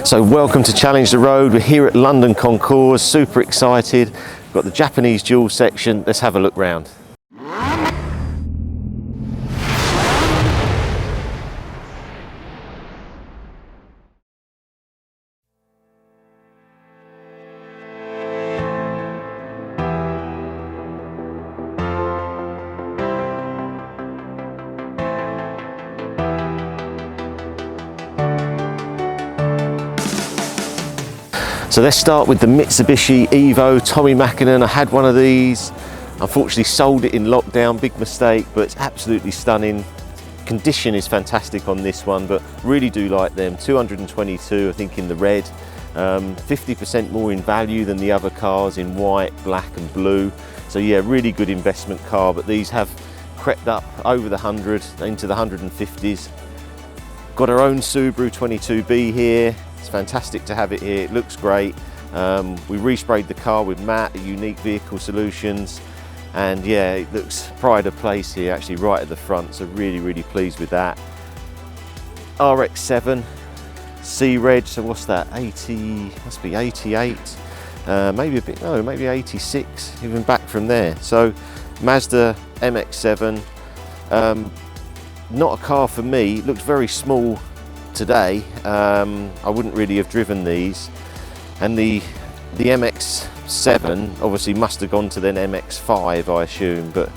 So welcome to Challenge the Road. We're here at London Concours, super excited. We've got the Japanese dual section. Let's have a look round. So let's start with the Mitsubishi Evo, Tommy Mackinnon. I had one of these, unfortunately sold it in lockdown, big mistake, but it's absolutely stunning. Condition is fantastic on this one, but really do like them. 222, I think, in the red. 50% more in value than the other cars in white, black and blue. So yeah, really good investment car, but these have crept up over the 100, into the 150s. Got our own Subaru 22b here. It's fantastic to have it here, it looks great. We resprayed the car with matte, Unique Vehicle Solutions, and yeah, it looks pride of place here, actually right at the front, so really pleased with that. RX-7, C-Reg, so what's that, 80, must be 88, maybe a bit, no, maybe 86, even back from there. So Mazda MX-7, not a car for me, it looks very small today. I wouldn't really have driven these, and the MX-7 obviously must have gone to then MX-5, I assume, but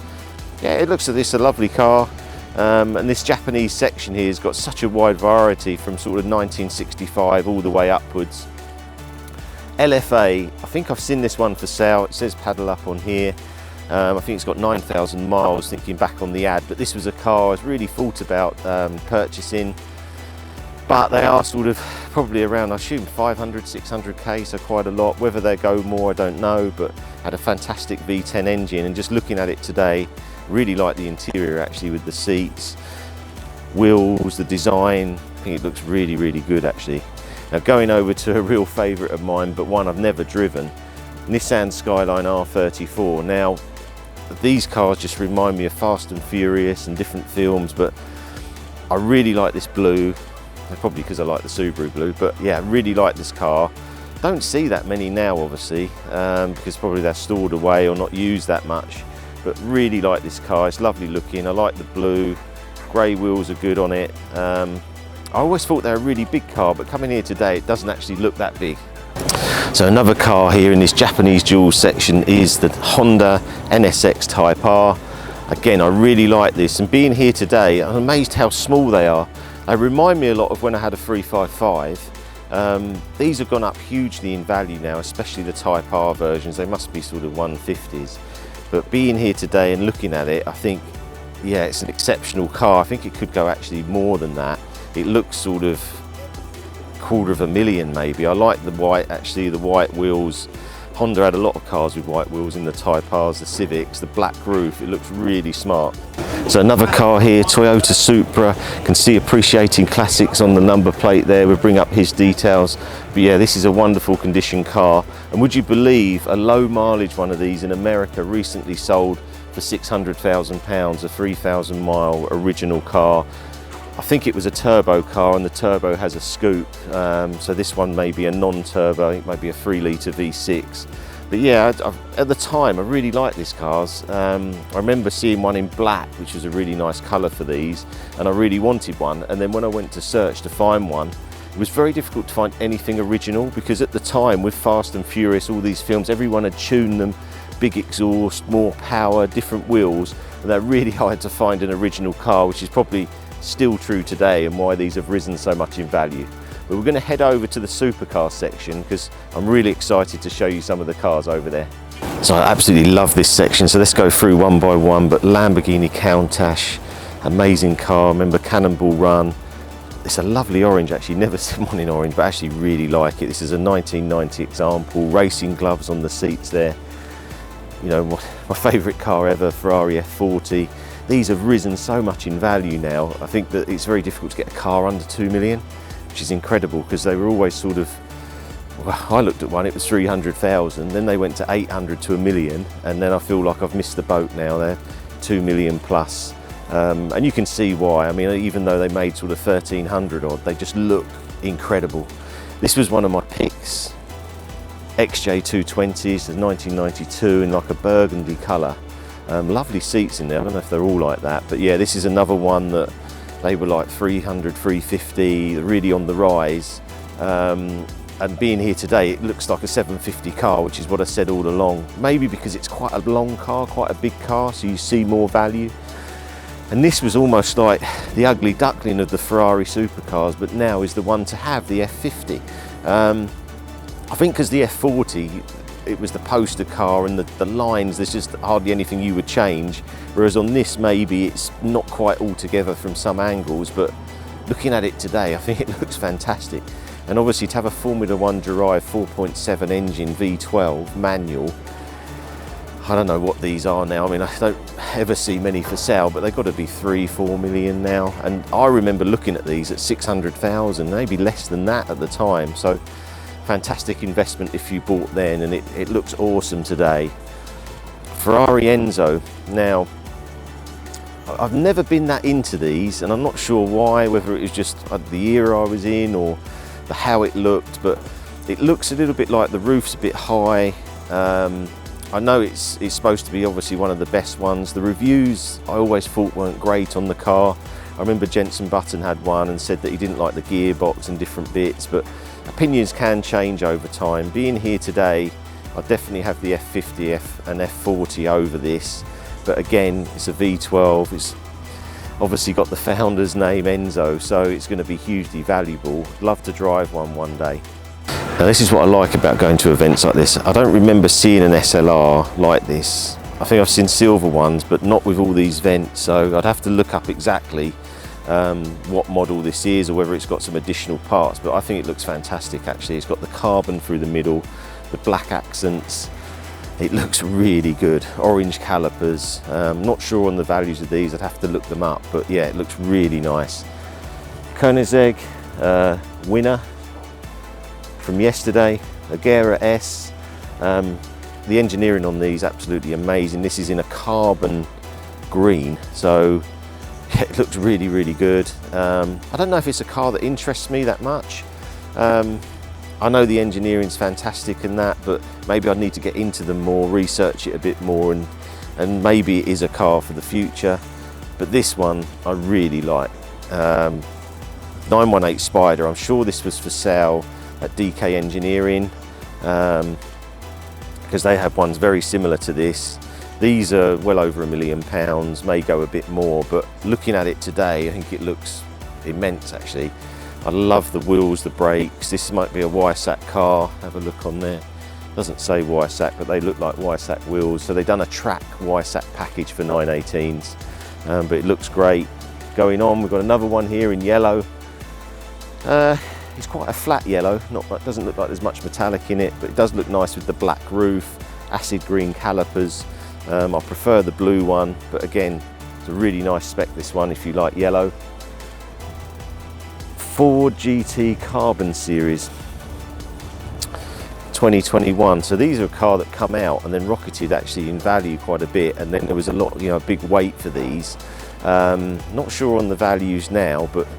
yeah, it looks like this a lovely car. And this Japanese section here has got such a wide variety from sort of 1965 all the way upwards. LFA, I think I've seen this one for sale, it says paddle up on here. I think it's got 9,000 miles, thinking back on the ad, but this was a car I was really thought about purchasing. But they are sort of probably around, I assume, 500, 600k, so quite a lot. Whether they go more, I don't know, but had a fantastic V10 engine, and just looking at it today, really like the interior actually, with the seats, wheels, the design. I think it looks really good actually. Now going over to a real favourite of mine, but one I've never driven, Nissan Skyline R34. Now, these cars just remind me of Fast and Furious and different films, but I really like this blue. Probably because I like the Subaru blue, but yeah, really like this car. Don't see that many now, obviously, because probably they're stored away or not used that much, but really like this car. It's lovely looking. I like the blue, grey wheels are good on it. I always thought they were a really big car, but coming here today, it doesn't actually look that big. So another car here in this Japanese dual section is the Honda NSX Type R. Again, I really like this, and being here today, I'm amazed how small they are. They remind me a lot of when I had a 355. These have gone up hugely in value now, especially the Type R versions. They must be sort of 150s. But being here today and looking at it, I think, yeah, it's an exceptional car. I think it could go actually more than that. It looks sort of $250,000 maybe. I like the white, actually, the white wheels. Honda had a lot of cars with white wheels in the Type Rs, the Civics, the black roof. It looks really smart. So another car here, Toyota Supra. Can see Appreciating Classics on the number plate there. We'll bring up his details. But yeah, this is a wonderful condition car. And would you believe a low mileage one of these in America recently sold for £600,000, a 3,000 mile original car. I think it was a turbo car, and the turbo has a scoop, so this one may be a non-turbo, I think maybe a 3-litre V6. But yeah, at the time I really liked these cars. I remember seeing one in black, which was a really nice colour for these, and I really wanted one. And then when I went to search to find one, it was very difficult to find anything original, because at the time with Fast and Furious, all these films, everyone had tuned them, big exhaust, more power, different wheels, and they're really hard to find an original car, which is probably still true today, and why these have risen so much in value. But we're going to head over to the supercar section, because I'm really excited to show you some of the cars over there. So I absolutely love this section, so let's go through one by one. But Lamborghini Countach, amazing car. Remember Cannonball Run. It's a lovely orange, actually, never seen one in orange, but I actually really like it. This is a 1990 example, racing gloves on the seats there. You know, my favourite car ever, Ferrari F40. These have risen so much in value now. I think that it's very difficult to get a car under 2 million, which is incredible, because they were always sort of, well, I looked at one, it was 300,000, then they went to 800 to 1 million, and then I feel like I've missed the boat now. They're 2 million plus. And you can see why. I mean, even though they made sort of 1,300 odd, they just look incredible. This was one of my picks. XJ220s, the 1992 in like a burgundy colour. Lovely seats in there. I don't know if they're all like that, but yeah, this is another one that they were like 300, 350, really on the rise. And being here today, it looks like a 750 car, which is what I said all along. Maybe because it's quite a long car, quite a big car, so you see more value. And this was almost like the ugly duckling of the Ferrari supercars, but now is the one to have, the F50. I think because the F40, it was the poster car and the lines, there's just hardly anything you would change. Whereas on this, maybe it's not quite all together from some angles, but looking at it today, I think it looks fantastic. And obviously to have a Formula 1 derived 4.7 engine V12 manual, I don't know what these are now. I mean, I don't ever see many for sale, but they've got to be 3-4 million now. And I remember looking at these at 600,000, maybe less than that at the time. So fantastic investment if you bought then, and it looks awesome today. Ferrari Enzo. Now, I've never been that into these, and I'm not sure why, whether it was just the era I was in or how it looked, but it looks a little bit like the roof's a bit high. I know it's supposed to be obviously one of the best ones. The reviews I always thought weren't great on the car. I remember Jenson Button had one and said that he didn't like the gearbox and different bits, but opinions can change over time. Being here today, I definitely have the F50 and F40 over this, but again, it's a V12. It's obviously got the founder's name, Enzo, so it's going to be hugely valuable. Love to drive one day. Now this is what I like about going to events like this. I don't remember seeing an SLR like this. I think I've seen silver ones, but not with all these vents, so I'd have to look up exactly what model this is or whether it's got some additional parts, but I think it looks fantastic actually. It's got the carbon through the middle, the black accents. It looks really good. Orange calipers. Not sure on the values of these, I'd have to look them up, but yeah, it looks really nice. Koenigsegg winner from yesterday, Agera S. The engineering on these absolutely amazing. This is in a carbon green, so yeah, it looks really good. I don't know if it's a car that interests me that much. I know the engineering's fantastic and that, but maybe I'd need to get into them more, research it a bit more, and maybe it is a car for the future. But this one I really like. 918 Spider, I'm sure this was for sale at DK Engineering, because they have ones very similar to this. These are well over £1 million, may go a bit more, but looking at it today, I think it looks immense actually. I love the wheels, the brakes. This might be a Weissach car. Have a look on there. Doesn't say Weissach, but they look like Weissach wheels. So they've done a track Weissach package for 918s, but it looks great. Going on, we've got another one here in yellow. It's quite a flat yellow. Doesn't look like there's much metallic in it, but it does look nice with the black roof, acid green calipers. I prefer the blue one, but again, it's a really nice spec, this one, if you like yellow. Ford GT Carbon Series 2021. So these are a car that come out and then rocketed actually in value quite a bit, and then there was a lot, a big wait for these. Not sure on the values now, but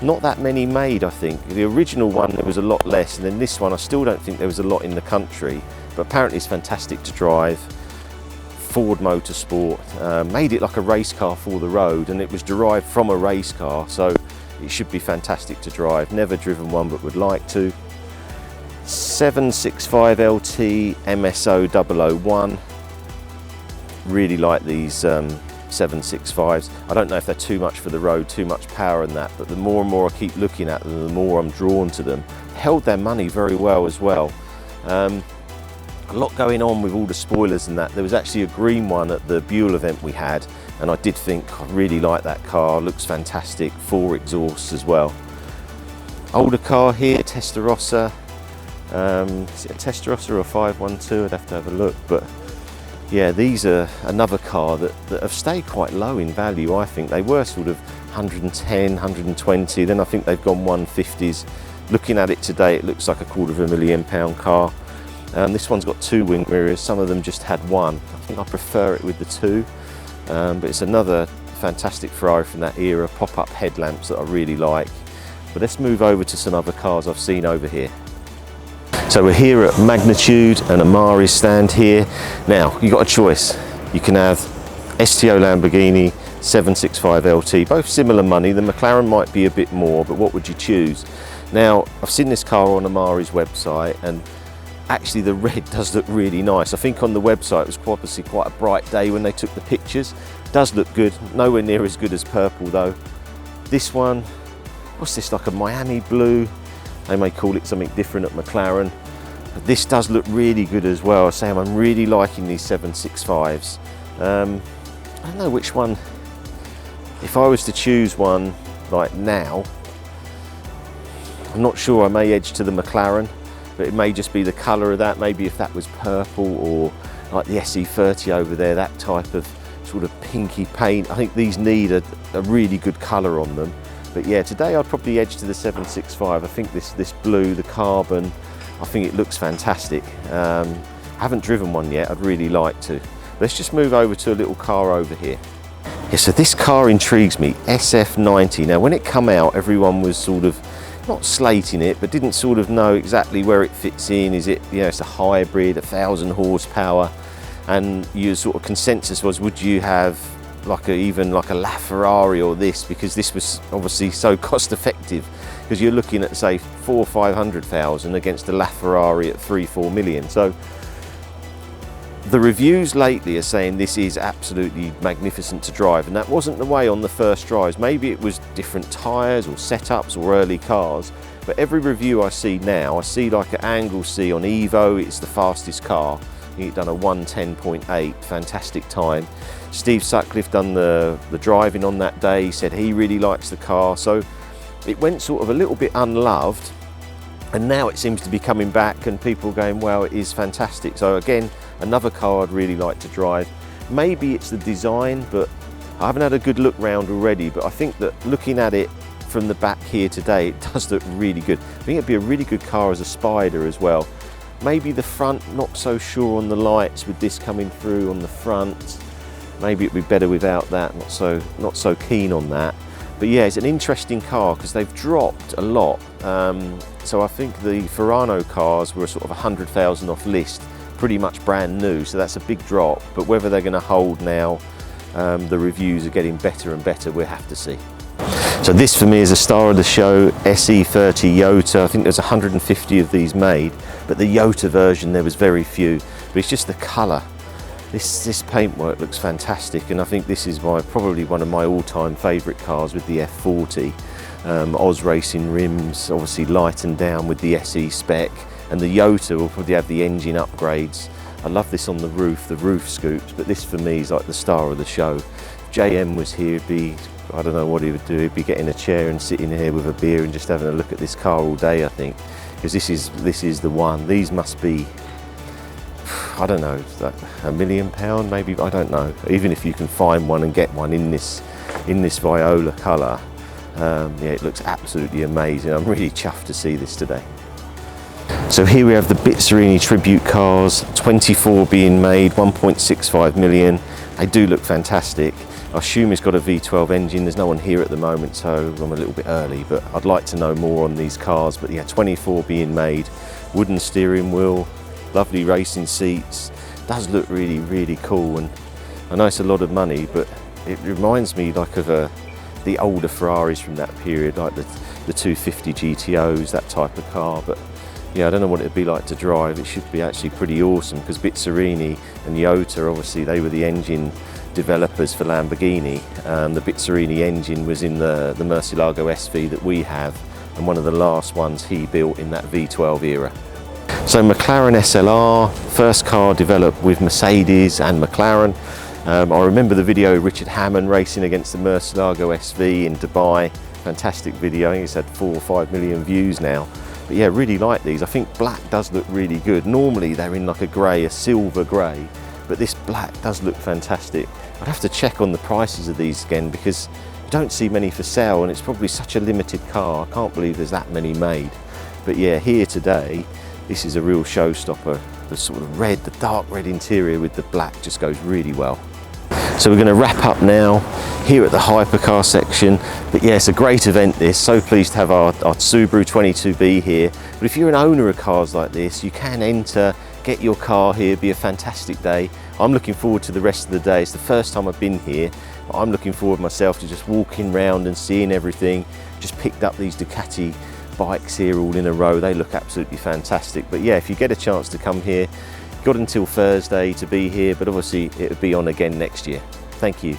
not that many made, I think. The original one there was a lot less, and then this one I still don't think there was a lot in the country, but apparently it's fantastic to drive. Ford Motorsport made it like a race car for the road, and it was derived from a race car, so it should be fantastic to drive. Never driven one, but would like to. 765 LT MSO 001. Really like these 765s. I don't know if they're too much for the road, too much power and that, but the more and more I keep looking at them, the more I'm drawn to them. Held their money very well as well. A lot going on with all the spoilers and that. There was actually a green one at the Buell event we had, and I did think I really like that car. Looks fantastic. 4 exhausts as well. Older car here, Testarossa. Is it a Testarossa or a 512? I'd have to have a look, but yeah, these are another car that have stayed quite low in value. I think they were sort of 110, 120, then I think they've gone 150s. Looking at it today, it looks like a £250,000 car. This one's got 2 wing mirrors, some of them just had 1. I think I prefer it with the 2, but it's another fantastic Ferrari from that era, pop-up headlamps that I really like. But let's move over to some other cars I've seen over here. So we're here at Magnitude and Amari's stand here. Now, you've got a choice. You can have STO Lamborghini 765 LT, both similar money. The McLaren might be a bit more, but what would you choose? Now, I've seen this car on Amari's website, and actually the red does look really nice. I think on the website it was obviously quite a bright day when they took the pictures. Does look good, nowhere near as good as purple though. This one, what's this, like a Miami blue? They may call it something different at McLaren. But this does look really good as well. Sam, I'm really liking these 765s. I don't know which one, if I was to choose one like now, I'm not sure, I may edge to the McLaren, but it may just be the colour of that. Maybe if that was purple, or like the SE30 over there, that type of sort of pinky paint. I think these need a really good colour on them. But yeah, today I'd probably edge to the 765. I think this blue, the carbon, I think it looks fantastic. I haven't driven one yet, I'd really like to. Let's just move over to a little car over here. Yeah, so this car intrigues me, SF90. Now when it come out, everyone was sort of, not slating it, but didn't sort of know exactly where it fits in. Is it, you know, it's a hybrid, 1,000 horsepower, and your sort of consensus was, would you have like even like a LaFerrari or this, because this was obviously so cost effective, because you're looking at say 400,000 or 500,000 against a LaFerrari at 3-4 million. So the reviews lately are saying this is absolutely magnificent to drive, and that wasn't the way on the first drives. Maybe it was different tyres or setups or early cars, but every review I see now, I see like an Angle C on Evo, it's the fastest car. He'd done a 1:10.8, fantastic time. Steve Sutcliffe done the driving on that day, he said he really likes the car. So it went sort of a little bit unloved, and now it seems to be coming back and people going, well, it is fantastic. So again, another car I'd really like to drive. Maybe it's the design, but I haven't had a good look round already, but I think that looking at it from the back here today, it does look really good. I think it'd be a really good car as a Spider as well. Maybe the front, not so sure on the lights with this coming through on the front. Maybe it'd be better without that, not so keen on that. But yeah, it's an interesting car because they've dropped a lot. So I think the Ferrano cars were sort of 100,000 off list, pretty much brand new, so that's a big drop. But whether they're going to hold now, the reviews are getting better and better, we'll have to see. So this for me is a star of the show, SE30 Yota. I think there's 150 of these made, but the Yota version there was very few. But it's just the colour. This paintwork looks fantastic, and I think this is probably one of my all-time favourite cars with the F40. Oz Racing rims, obviously lightened down with the SE spec, and the Yota will probably have the engine upgrades. I love this on the roof scoops, but this for me is like the star of the show. If JM was here, it'd be, I don't know what he would do, he'd be getting a chair and sitting here with a beer and just having a look at this car all day, I think, because this is the one. These must be, I don't know, like £1 million maybe, I don't know. Even if you can find one and get one in this viola colour, yeah, it looks absolutely amazing. I'm really chuffed to see this today. So here we have the Bizzarini tribute cars, 24 being made, 1.65 million. They do look fantastic. I assume it's got a V12 engine. There's no one here at the moment, so I'm a little bit early, but I'd like to know more on these cars. But yeah, 24 being made, wooden steering wheel, lovely racing seats. Does look really, really cool, and I know it's a lot of money, but it reminds me like of the older Ferraris from that period, like the 250 GTOs, that type of car. But yeah, I don't know what it'd be like to drive. It should be actually pretty awesome, because Bizzarini and Yota, obviously they were the engine developers for Lamborghini. The Bizzarini engine was in the Murcielago SV that we have, and one of the last ones he built in that V12 era. So McLaren SLR, first car developed with Mercedes and McLaren. I remember the video of Richard Hammond racing against the Murcielago SV in Dubai. Fantastic video. I think it's had 4 or 5 million views now. But yeah, really like these. I think black does look really good. Normally they're in like a grey, a silver grey, but this black does look fantastic. I'd have to check on the prices of these again, because you don't see many for sale, and it's probably such a limited car. I can't believe there's that many made. But yeah, here today, this is a real showstopper. The sort of red, the dark red interior with the black just goes really well. So we're going to wrap up now here at the Hypercar section. But yeah, it's a great event this. So pleased to have our Subaru 22b here. But if you're an owner of cars like this, you can enter, get your car here, be a fantastic day. I'm looking forward to the rest of the day. It's the first time I've been here. I'm looking forward myself to just walking around and seeing everything. Just picked up these Ducati bikes here all in a row. They look absolutely fantastic. But yeah, if you get a chance to come here, got until Thursday to be here, but obviously it'll be on again next year. Thank you.